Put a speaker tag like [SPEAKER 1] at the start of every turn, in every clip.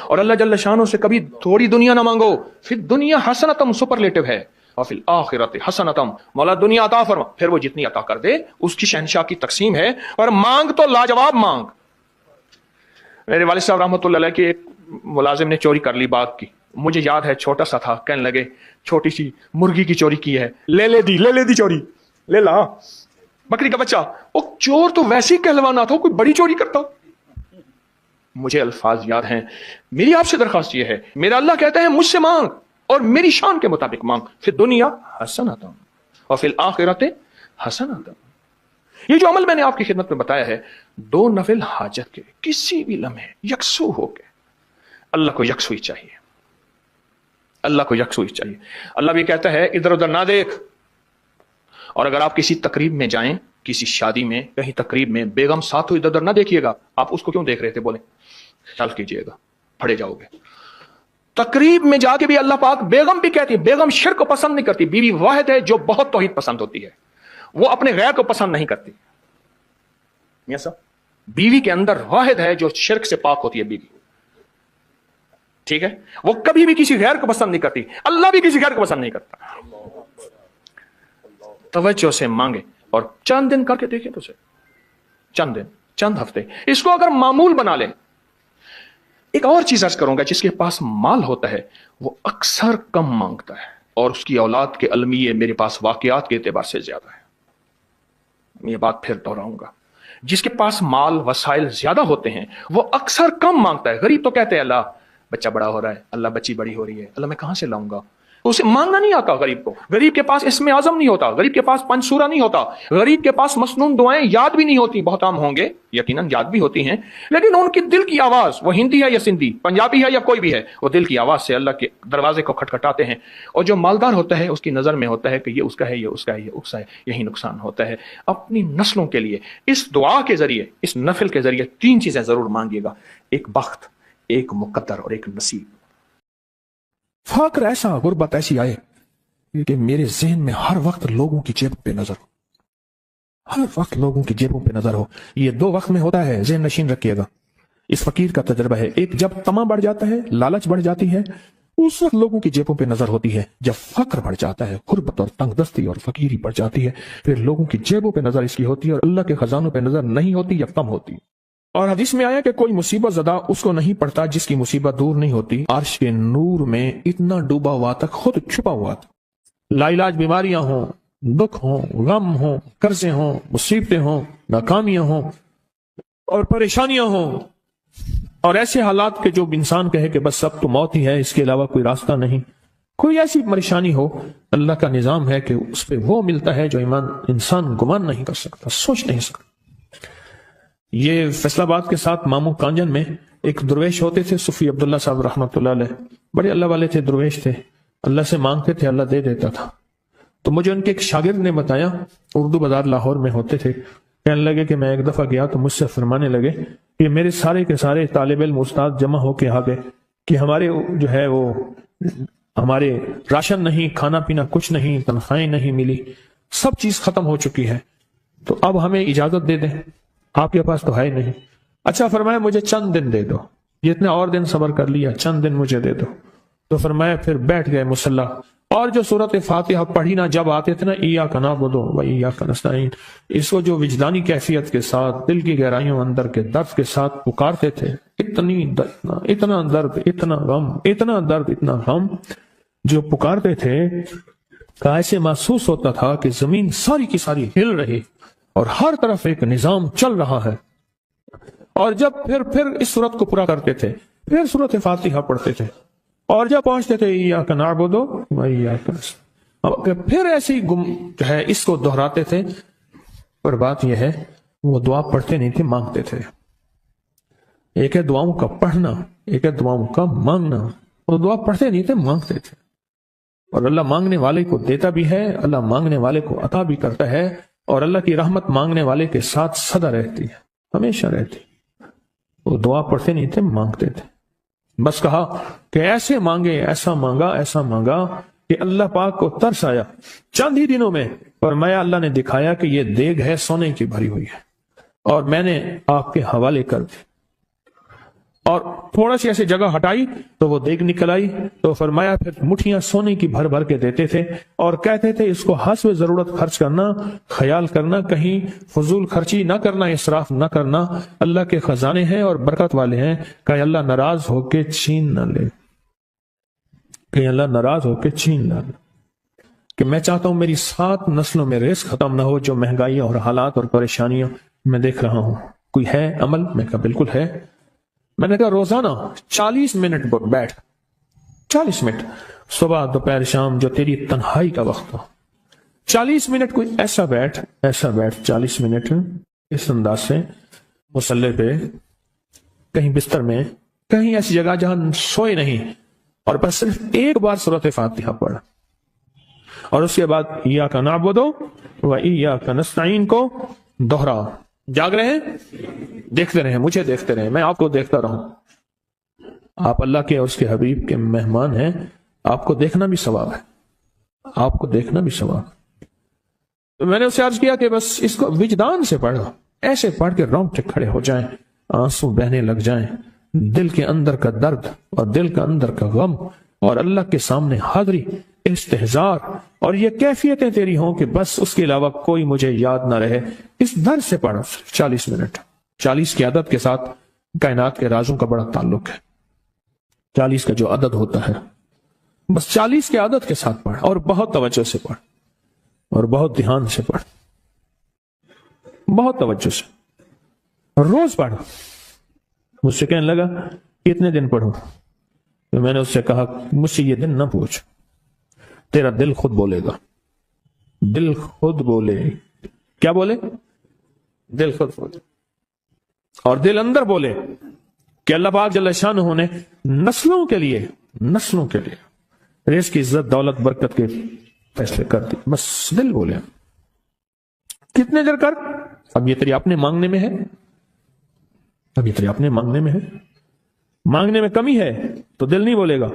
[SPEAKER 1] اور اللہ جل شانہ سے کبھی تھوڑی دنیا نہ مانگو. پھر دنیا حسنتم سپرلیٹو ہے، اور فی الآخرت حسنتم، مولا دنیا عطا فرما، پھر وہ جتنی عطا کر دے اس کی شہنشاہ کی تقسیم ہے. اور مانگ تو لاجواب مانگ. میرے والد صاحب رحمۃ اللہ علیہ کے ایک ملازم نے چوری کر لی باغ کی. مجھے یاد ہے چھوٹا سا تھا، کہنے لگے چھوٹی سی مرغی کی چوری کی ہے، لے لے دی چوری، لے لا بکری کا بچہ. وہ چور تو ویسے ہی کہلوانا تھا، کوئی بڑی چوری کرتا. مجھے الفاظ یاد ہیں. میری آپ سے درخواست یہ ہے، میرا اللہ کہتا ہے مجھ سے مانگ اور میری شان کے مطابق مانگ. پھر دنیا حسنتم اور فی الآخرت حسنتم. یہ جو عمل میں نے آپ کی خدمت میں بتایا ہے، 2 نفل حاجت کے کسی بھی لمحے یکسو ہو کے، اللہ کو یکسوئی چاہیے، اللہ کو یکسوئی چاہیے. اللہ بھی کہتا ہے ادھر ادھر نہ دیکھ. اور اگر آپ کسی تقریب میں جائیں، کسی شادی میں، کہیں تقریب میں، بیگم ساتھ ہو، ادھر ادھر نہ دیکھیے گا. آپ اس کو کیوں دیکھ رہے تھے بولیں، خیال کیجئے گا، پھڑے جاؤ گے. تقریب میں جا کے بھی اللہ پاک، بیگم بھی کہتی ہے، بیگم شرک کو پسند نہیں کرتی. بیوی واحد ہے جو بہت توحید پسند ہوتی ہے، وہ اپنے غیر کو پسند نہیں کرتی. میاں صاحب، بیوی کے اندر واحد ہے جو شرک سے پاک ہوتی ہے بیوی، ٹھیک ہے؟ وہ کبھی بھی کسی غیر کو پسند نہیں کرتی. اللہ بھی کسی غیر کو پسند نہیں کرتا. توجہ سے مانگے اور چند دن کر کے دیکھیں تو سے، چند دن، چند ہفتے اس کو اگر معمول بنا لیں. ایک اور چیز عرض کروں گا، جس کے پاس مال ہوتا ہے وہ اکثر کم مانگتا ہے، اور اس کی اولاد کے المیے میرے پاس واقعات کے اعتبار سے زیادہ ہے. یہ بات پھر دہراؤں گا. جس کے پاس مال وسائل زیادہ ہوتے ہیں وہ اکثر کم مانگتا ہے. غریب تو کہتے ہیں اللہ بچہ بڑا ہو رہا ہے، اللہ بچی بڑی ہو رہی ہے، اللہ میں کہاں سے لاؤں گا. اسے مانگنا نہیں آتا غریب کو. غریب کے پاس اسم اعظم نہیں ہوتا، غریب کے پاس پنسورہ نہیں ہوتا، غریب کے پاس مسنون دعائیں یاد بھی نہیں ہوتی. بہت عام ہوں گے یقیناً، یاد بھی ہوتی ہیں، لیکن ان کی دل کی آواز، وہ ہندی ہے یا سندھی، پنجابی ہے یا کوئی بھی ہے، وہ دل کی آواز سے اللہ کے دروازے کو کھٹکھٹاتے ہیں. اور جو مالدار ہوتا ہے اس کی نظر میں ہوتا ہے کہ یہ اس کا ہے، یہ اس کا ہے، یہ اس کا ہے. یہی نقصان ہوتا ہے. اپنی نسلوں کے لیے اس دعا کے ذریعے، اس نفل کے ذریعے 3 چیزیں ضرور مانگیے گا: ایک بخت، ایک مقدر اور ایک نصیب.
[SPEAKER 2] فقر ایسا، غربت ایسی آئے کہ میرے ذہن میں ہر وقت لوگوں کی جیبوں پہ نظر ہو، ہر وقت لوگوں کی جیبوں پہ نظر ہو. یہ 2 وقت میں ہوتا ہے، ذہن نشین رکھیے گا. اس فقیر کا تجربہ ہے. ایک جب طمع بڑھ جاتا ہے، لالچ بڑھ جاتی ہے، اس وقت لوگوں کی جیبوں پہ نظر ہوتی ہے. جب فقر بڑھ جاتا ہے، غربت اور تنگ دستی اور فقیری بڑھ جاتی ہے، پھر لوگوں کی جیبوں پہ نظر اس کی ہوتی ہے اور اللہ کے خزانوں پہ نظر نہیں ہوتی یا کم ہوتی. اور حدیث میں آیا کہ کوئی مصیبت زدہ اس کو نہیں پڑتا جس کی مصیبت دور نہیں ہوتی. عرش کے نور میں اتنا ڈوبا ہوا تھا، خود چھپا ہوا تھا. لا علاج بیماریاں ہوں، دکھ ہوں، غم ہوں، قرضے ہوں، مصیبتیں ہوں، ناکامیاں ہوں اور پریشانیاں ہوں، اور ایسے حالات کے جو انسان کہے کہ بس سب تو موت ہی ہے، اس کے علاوہ کوئی راستہ نہیں. کوئی ایسی پریشانی ہو، اللہ کا نظام ہے کہ اس پہ وہ ملتا ہے جو انسان گمان نہیں کر سکتا، سوچ نہیں سکتا. یہ فیصل آباد کے ساتھ مامو کانجن میں ایک درویش ہوتے تھے، صوفی عبداللہ صاحب رحمۃ اللہ علیہ. بڑے اللہ والے تھے، درویش تھے، اللہ سے مانگتے تھے، اللہ دے دیتا تھا. تو مجھے ان کے ایک شاگرد نے بتایا، اردو بازار لاہور میں ہوتے تھے. کہنے لگے کہ میں ایک دفعہ گیا تو مجھ سے فرمانے لگے کہ میرے سارے کے سارے طالب علم استاد جمع ہو کے آ گئے کہ ہمارے جو ہے وہ ہمارے راشن نہیں، کھانا پینا کچھ نہیں، تنخواہیں نہیں ملی، سب چیز ختم ہو چکی ہے، تو اب ہمیں اجازت دے دیں، آپ کے پاس تو ہے نہیں. اچھا فرمایا مجھے چند دن دے دو. یہ اتنے اور دن صبر کر لیا، چند دن مجھے دے دو. تو فرمایا پھر بیٹھ گئے مصلی اور جو سورۃ فاتحہ پڑھی نا جب آتے تھے نا، ایاک نعبد و ایاک نستعین، اس کو جو وجدانی کیفیت کے ساتھ، دل کی گہرائیوں اندر کے درد کے ساتھ پکارتے تھے، اتنا درد، اتنا غم، اتنا درد، اتنا غم جو پکارتے تھے کہ ایسے محسوس ہوتا تھا کہ زمین ساری کی ساری ہل رہی اور ہر طرف ایک نظام چل رہا ہے. اور جب پھر اس صورت کو پورا کرتے تھے، پھر سورۃ فاتحہ پڑھتے تھے، اور جب پہنچتے تھے ایاک نعبد و ایاک نستعین، پھر ایسے ہی جو ہے اس کو دہراتے تھے. پر بات یہ ہے وہ دعا پڑھتے نہیں تھے، مانگتے تھے. ایک ہے دعاؤں کا پڑھنا، ایک ہے دعاؤں کا مانگنا. وہ دعا پڑھتے نہیں تھے، مانگتے تھے. اور اللہ مانگنے والے کو دیتا بھی ہے، اللہ مانگنے والے کو عطا بھی کرتا ہے، اور اللہ کی رحمت مانگنے والے کے ساتھ سدا رہتی ہے، ہمیشہ رہتی. وہ دعا پڑھتے نہیں تھے، مانگتے تھے. بس کہا کہ ایسے مانگے، ایسا مانگا، ایسا مانگا کہ اللہ پاک کو ترس آیا. چند ہی دنوں میں فرمایا، اللہ نے دکھایا کہ یہ دیگ ہے سونے کی بھری ہوئی ہے، اور میں نے آپ کے حوالے کر دی. اور تھوڑا سی ایسی جگہ ہٹائی تو وہ دیگ نکل آئی. تو فرمایا پھر مٹھیاں سونے کی بھر بھر کے دیتے تھے اور کہتے تھے اس کو حسب ضرورت خرچ کرنا، خیال کرنا، کہیں فضول خرچی نہ کرنا، اسراف نہ کرنا. اللہ کے خزانے ہیں اور برکت والے ہیں، کہیں اللہ ناراض ہو کے چھین نہ لے، کہیں اللہ ناراض ہو کے چھین نہ لے. کہ میں چاہتا ہوں میری 7 نسلوں میں رزق ختم نہ ہو. جو مہنگائی اور حالات اور پریشانیاں میں دیکھ رہا ہوں، کوئی ہے عمل؟ میں کہا بالکل ہے. میں نے کہا روزانہ 40 منٹ بیٹھ، 40 منٹ صبح دوپہر شام جو تیری تنہائی کا وقت ہو، 40 منٹ کوئی ایسا بیٹھ 40 منٹ اس انداز سے مصلی پہ، کہیں بستر میں، کہیں ایسی جگہ جہاں سوئے نہیں، اور بس صرف ایک بار سورۃ فاتحہ پڑھ، اور اس کے بعد ایاک نعبد و ایاک نستعین کو دوہرا. جاگ رہے ہیں؟ دیکھتے رہیں، مجھے دیکھتے رہیں، میں آپ کو دیکھتا رہوں. آپ اللہ کے اور اس کے حبیب کے مہمان ہیں، آپ کو دیکھنا بھی ثواب ہے، آپ کو دیکھنا بھی ثواب ہے. تو میں نے اسے عرض کیا کہ بس اس کو وجدان سے پڑھو، ایسے پڑھ کے رونگٹے کھڑے ہو جائیں، آنسو بہنے لگ جائیں، دل کے اندر کا درد اور دل کے اندر کا غم اور اللہ کے سامنے حاضری، استحضار، اور یہ کیفیتیں تیری ہوں کہ بس اس کے علاوہ کوئی مجھے یاد نہ رہے. اس در سے پڑھو 40 منٹ. 40 کی عدد کے ساتھ کائنات کے رازوں کا بڑا تعلق ہے. 40 کا جو عدد ہوتا ہے، بس 40 کے عدد کے ساتھ پڑھ، اور بہت توجہ سے پڑھ، اور بہت دھیان سے پڑھ، بہت توجہ سے روز پڑھ. مجھ سے کہنے لگا کتنے دن پڑھوں؟ تو میں نے اس سے کہا مجھ سے یہ دن نہ پوچھ، تیرا دل خود بولے گا. دل خود بولے. کیا بولے؟ دل خود بولے. اور دل اندر بولے کہ اللہ پاک جل شانہ نے نسلوں کے لیے رزق کی عزت، دولت، برکت کے فیصلے کر دی. بس دل بولے. کتنے دیر کر؟ اب یہ تیری اپنے مانگنے میں ہے، اب یہ تیری اپنے مانگنے میں ہے. مانگنے میں کمی ہے تو دل نہیں بولے گا.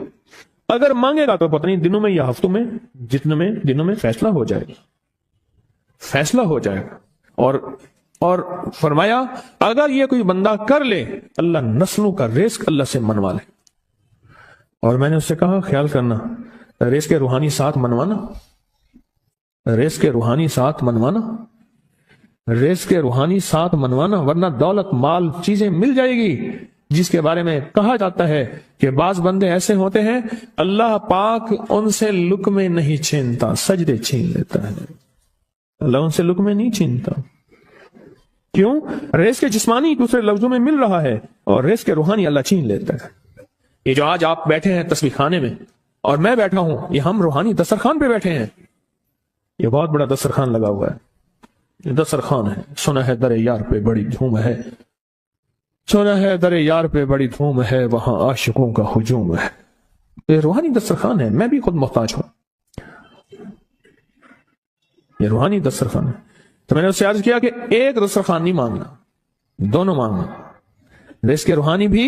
[SPEAKER 2] اگر مانگے گا تو پتہ نہیں دنوں میں یا ہفتوں میں، جتنے دنوں میں فیصلہ ہو جائے گا، فیصلہ ہو جائے گا. اور فرمایا اگر یہ کوئی بندہ کر لے، اللہ نسلوں کا رزق اللہ سے منوا لے. اور میں نے اس سے کہا خیال کرنا، رزق کے روحانی ساتھ منوانا، رزق کے روحانی ساتھ منوانا، رزق کے روحانی ساتھ منوانا، ورنہ دولت، مال، چیزیں مل جائے گی جس کے بارے میں کہا جاتا ہے کہ بعض بندے ایسے ہوتے ہیں اللہ پاک ان سے لقمے نہیں چھینتا، سجدے چھین لیتا ہے. اللہ ان سے لقمے نہیں چھینتا. کیوں؟ رزق جسمانی دوسرے لفظوں میں مل رہا ہے، اور رزق روحانی اللہ چھین لیتا ہے. یہ جو آج آپ بیٹھے ہیں تسبیح خانے میں اور میں بیٹھا ہوں، یہ ہم روحانی دسترخوان پہ بیٹھے ہیں. یہ بہت بڑا دسترخوان لگا ہوا ہے، یہ دسترخوان ہے. سنا ہے در یار پہ بڑی دھوم ہے، سنا ہے در یار پہ بڑی دھوم ہے، وہاں عاشقوں کا ہجوم ہے. یہ روحانی دسترخوان ہے. میں بھی خود محتاج ہوں، یہ روحانی دسترخوان ہے. تو میں نے اس سے عرض کیا کہ ایک دسترخوان نہیں مانگنا، دونوں مانگنا. رزق روحانی بھی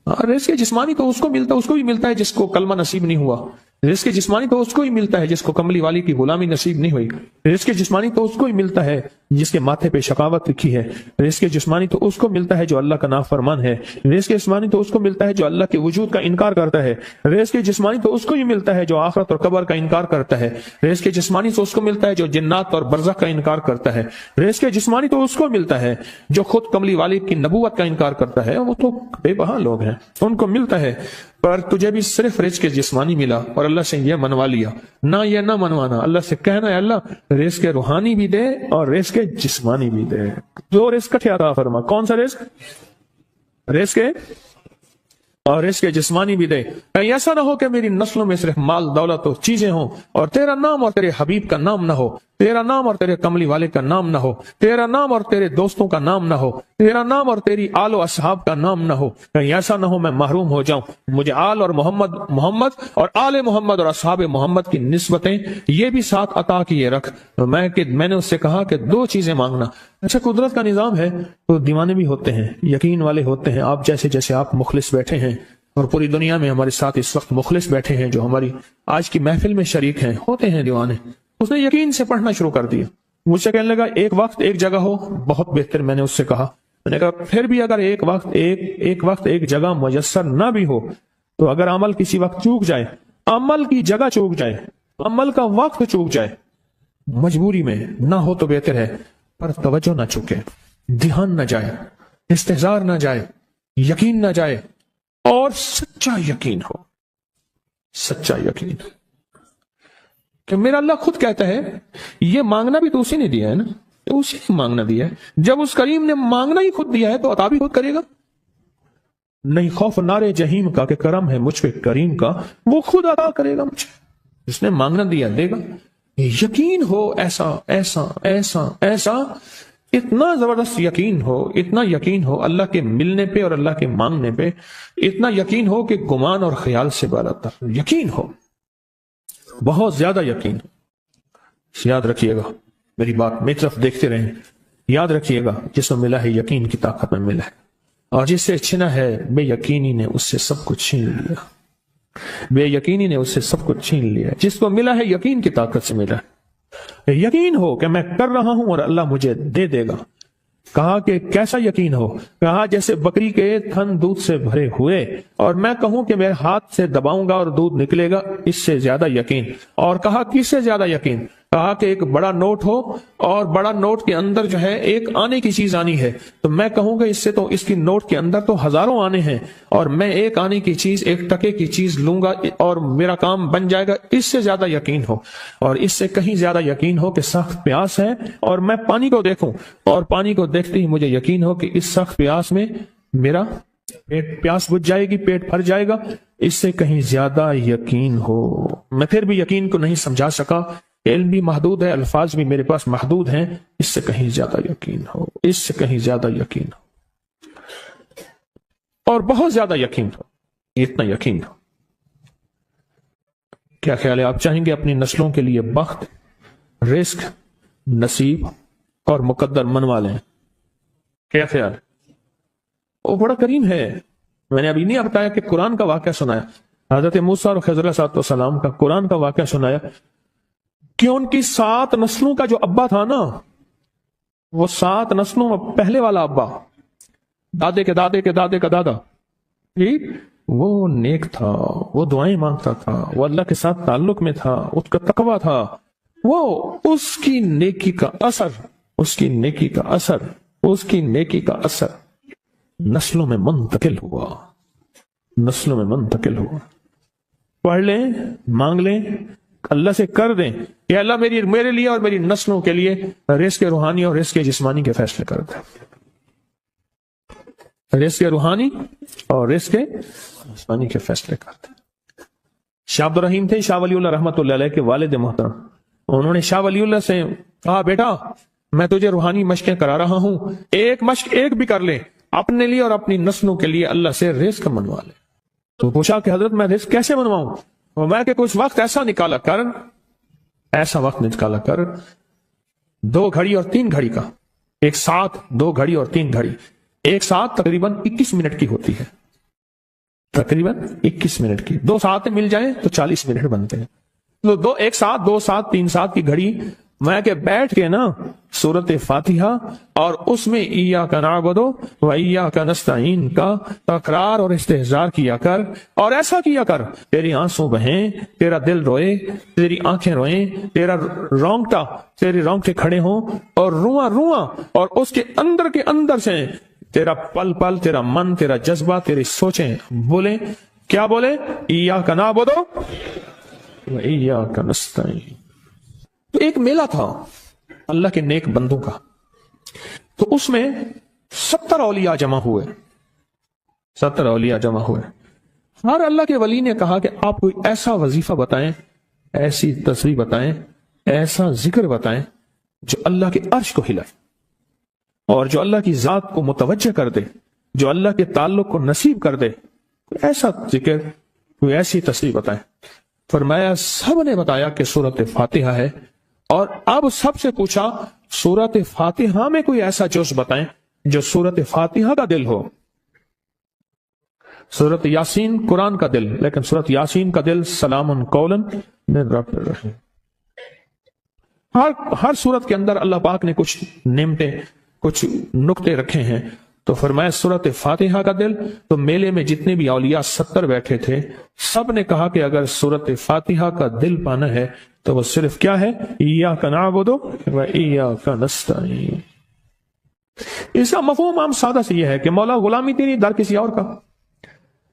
[SPEAKER 2] اور رزق جسمانی تو اس کو بھی ملتا ہے جس کو کلمہ نصیب نہیں ہوا. رزق جسمانی تو اس کو ہی ملتا ہے جس کو کملی والی کی غلامی نصیب نہیں ہوئی. رزق جسمانی تو اس کو ہی ملتا ہے جس کے ماتھے پہ شقاوت لکھی ہے. رزق جسمانی تو اس کو ملتا ہے جو اللہ کا نافرمان ہے. رزق جسمانی تو اس کو ملتا ہے جو اللہ کے وجود کا انکار کرتا ہے. رزق جسمانی تو اس کو ہی ملتا ہے جو آخرت اور قبر کا انکار کرتا ہے. رزق جسمانی تو اس کو ملتا ہے جو جنات اور برزخ کا انکار کرتا ہے. رزق جسمانی تو اس کو ملتا ہے جو خود کملی والی کی نبوت کا انکار کرتا ہے. وہ تو بے بہا لوگ ہیں، ان کو ملتا ہے. پر تجھے بھی صرف رزق جسمانی ملا اور اللہ سے یہ منوا لیا. نہ یہ نہ منوانا، اللہ سے کہنا ہے اللہ رزق روحانی بھی دے اور رزق جسمانی بھی دے. دو رزق کٹھے عطا فرما. کون سا رزق؟ رزق اور رزق جسمانی بھی دے. کہیں ایسا نہ ہو کہ میری نسلوں میں صرف مال، دولت اور چیزیں ہوں اور تیرا نام اور تیرے حبیب کا نام نہ ہو، تیرا نام اور تیرے کملی والے کا نام نہ ہو، تیرا نام اور تیرے دوستوں کا نام نہ ہو، تیرا نام اور تیری آل و اصحاب کا نام نہ ہو. کہیں ایسا نہ ہو میں محروم ہو جاؤں. مجھے آل اور محمد اور آل محمد اور اصحاب محمد کی نسبتیں یہ بھی ساتھ عطا کیے رکھ. میں نے اس سے کہا کہ دو چیزیں مانگنا. اچھا قدرت کا نظام ہے تو دیوانے بھی ہوتے ہیں، یقین والے ہوتے ہیں. آپ جیسے آپ مخلص بیٹھے ہیں اور پوری دنیا میں ہمارے ساتھ اس وقت مخلص بیٹھے ہیں جو ہماری آج کی محفل میں شریک ہیں، ہوتے ہیں دیوانے. اس نے یقین سے پڑھنا شروع کر دیا. مجھ سے کہنے لگا ایک وقت ایک جگہ ہو، بہت بہتر. میں نے اس سے کہا میں نے کہا پھر بھی اگر ایک وقت ایک جگہ میسر نہ بھی ہو تو اگر عمل کسی وقت چوک جائے، عمل کی جگہ چوک جائے، عمل کا وقت چوک جائے، مجبوری میں نہ ہو تو بہتر ہے، پر توجہ نہ چوکے، دھیان نہ جائے، استحضار نہ جائے، یقین نہ جائے، اور سچا یقین ہو، سچا یقین کہ میرا اللہ خود کہتا ہے یہ مانگنا بھی تو اسی نے دیا ہے نا، اسی نے مانگنا دیا ہے، جب اس کریم نے مانگنا ہی خود دیا ہے تو عطا بھی خود کرے گا۔ نہیں خوف نارے جہیم کا کہ کرم ہے مجھ پہ کریم کا، وہ خود عطا کرے گا مجھے، جس نے مانگنا دیا دے گا۔ یقین ہو ایسا ایسا ایسا ایسا، اتنا زبردست یقین ہو، اتنا یقین ہو اللہ کے ملنے پہ اور اللہ کے مانگنے پہ، اتنا یقین ہو کہ گمان اور خیال سے بالاتر یقین ہو، بہت زیادہ یقین ہو۔ یاد رکھیے گا میری بات، میری طرف دیکھتے رہیں، یاد رکھیے گا جس کو ملا ہے یقین کی طاقت میں ملا ہے، اور جس سے چھنا ہے بے یقینی نے اس سے سب کچھ چھین لیا، بے یقینی نے اس سے سب کچھ چھین لیا۔ جس کو ملا ہے یقین کی طاقت سے ملا ہے، یقین ہو کہ میں کر رہا ہوں اور اللہ مجھے دے دے گا۔ کہا کہ کیسا یقین ہو؟ کہا جیسے بکری کے تھن دودھ سے بھرے ہوئے اور میں کہوں کہ میرے ہاتھ سے دباؤں گا اور دودھ نکلے گا، اس سے زیادہ یقین۔ اور کہا کس سے زیادہ یقین؟ کہا کہ ایک بڑا نوٹ ہو اور بڑا نوٹ کے اندر جو ہے ایک آنے کی چیز آنی ہے، تو میں کہوں کہ اس سے تو اس کی نوٹ کے اندر تو ہزاروں آنے ہیں، اور میں ایک آنے کی چیز، ایک ٹکے کی چیز لوں گا اور میرا کام بن جائے گا، اس سے زیادہ یقین ہو۔ اور اس سے کہیں زیادہ یقین ہو کہ سخت پیاس ہے اور میں پانی کو دیکھوں اور پانی کو دیکھتے ہی مجھے یقین ہو کہ اس سخت پیاس میں میرا پیاس بجھ جائے گی، پیٹ بھر جائے گا، اس سے کہیں زیادہ یقین ہو۔ میں پھر بھی یقین کو نہیں سمجھا سکا، علم بھی محدود ہے، الفاظ بھی میرے پاس محدود ہیں، اس سے کہیں زیادہ یقین ہو، اس سے کہیں زیادہ یقین ہو، اور بہت زیادہ یقین ہو، اتنا یقین ہو۔ کیا خیال ہے؟ آپ چاہیں گے اپنی نسلوں کے لیے بخت، رزق، نصیب اور مقدر منوا لیں؟ کیا خیال؟ وہ بڑا کریم ہے۔ میں نے ابھی نہیں بتایا کہ قرآن کا واقعہ سنایا، حضرت موسیٰ اور خضر علیہ السلام کا قرآن کا واقعہ سنایا کہ ان کی 7 نسلوں کا جو ابا تھا نا، وہ 7 نسلوں میں پہلے والا ابا، دادے کے دادے کے دادے کا دادا، وہ نیک تھا، وہ دعائیں مانگتا تھا، وہ اللہ کے ساتھ تعلق میں تھا، اس کا تقویٰ تھا، وہ اس کی نیکی کا اثر، اس کی نیکی کا اثر، اس کی نیکی کا اثر نسلوں میں منتقل ہوا، نسلوں میں منتقل ہوا۔ پڑھ لیں، مانگ لیں، اللہ سے کر دیں کہ اللہ میرے لیے اور میری نسلوں کے لیے رزق روحانی اور رزق جسمانی کے فیصلے کر دیں، رزق روحانی اور رزق جسمانی کے فیصلے کر دیں۔ شاہ عبد الرحیم تھے شاہ ولی اللہ رحمۃ اللہ علیہ کے والد محترم، انہوں نے شاہ ولی اللہ سے کہا بیٹا میں تجھے روحانی مشقیں کرا رہا ہوں، ایک مشق ایک بھی کر لے اپنے لیے اور اپنی نسلوں کے لیے، اللہ سے رزق منوا لے۔ تو پوچھا کہ حضرت میں رزق کیسے منواؤں؟ میں کہ کچھ وقت ایسا نکالا کر، ایسا وقت نکالا کر 2 گھڑی اور 3 گھڑی کا، ایک ساتھ 2 گھڑی اور 3 گھڑی، ایک ساتھ تقریباً 21 منٹ کی ہوتی ہے، تقریباً 21 منٹ کی، 2 ساتھ مل جائیں تو 40 منٹ بنتے ہیں، تو ایک ساتھ 2 ساتھ 3 ساتھ کی گھڑی میں کہ بیٹھ کے نا سورت فاتحہ اور اس میں ایاک نعبد و ایاک نستعین کا تکرار اور استحضار کیا کر، اور ایسا کیا کر تیری آنسوں بہیں، تیرا دل روئے، تیری آنکھیں روئیں، تیرے رونگٹے کھڑے ہوں اور رواں رواں، اور اس کے اندر سے تیرا پل پل، تیرا من، تیرا جذبہ، تیری سوچیں بولیں، کیا بولیں؟ ایاک نعبد و ایاک نستعین۔ تو ایک میلہ تھا اللہ کے نیک بندوں کا، تو اس میں 70 اولیاء جمع ہوئے، 70 اولیاء جمع ہوئے۔ ہر اللہ کے ولی نے کہا کہ آپ کوئی ایسا وظیفہ بتائیں، ایسی تسبیح بتائیں، ایسا ذکر بتائیں جو اللہ کے عرش کو ہلائے اور جو اللہ کی ذات کو متوجہ کر دے، جو اللہ کے تعلق کو نصیب کر دے، کوئی ایسا ذکر، کوئی ایسی تسبیح بتائیں۔ فرمایا سب نے بتایا کہ سورۃ فاتحہ ہے، اور اب سب سے پوچھا سورۃ فاتحہ میں کوئی ایسا جز بتائیں جو سورۃ فاتحہ کا دل ہو۔ سورۃ یاسین قرآن کا دل، لیکن سورۃ یاسین کا دل سلام قولا من رب الرحیم۔ ہر سورت کے اندر اللہ پاک نے کچھ نعمتیں، کچھ نقطے رکھے ہیں، تو فرمایا سورت فاتحہ کا دل. تو میلے میں جتنے بھی اولیاء 70 بیٹھے تھے سب نے کہا کہ اگر سورت فاتحہ کا دل پانا ہے تو وہ صرف کیا ہے؟ ایاک نعبد و ایاک نستعین. اس کا مفہوم عام سادہ سے یہ ہے کہ مولا غلامی تیری در کسی اور کا.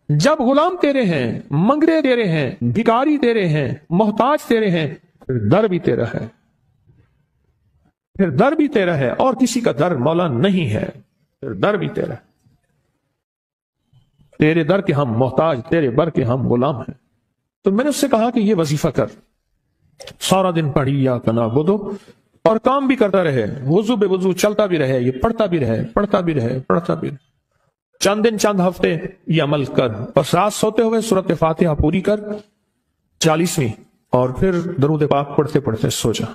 [SPEAKER 2] جب غلام تیرے ہیں، منگرے تیرے ہیں، بھکاری تیرے ہیں، محتاج تیرے ہیں، پھر در بھی تیرا ہے. پھر در بھی تیرا ہے اور کسی کا در مولا نہیں ہے. پھر در بھی تیرا ہے. تیرے در کے ہم محتاج، تیرے بر کے ہم غلام ہیں. تو میں نے اس سے کہا کہ یہ وظیفہ کر، سارا دن پڑھی ایاک نعبد اور کام بھی کرتا رہے، وضو بے وضو چلتا بھی رہے، یہ پڑھتا بھی رہے، پڑھتا بھی رہے، پڑھتا بھی رہے. چند دن چند ہفتے یہ عمل کر، بس رات سوتے ہوئے سورت فاتحہ پوری کر 40ویں، اور پھر درود پاک پڑھتے پڑھتے سو جا.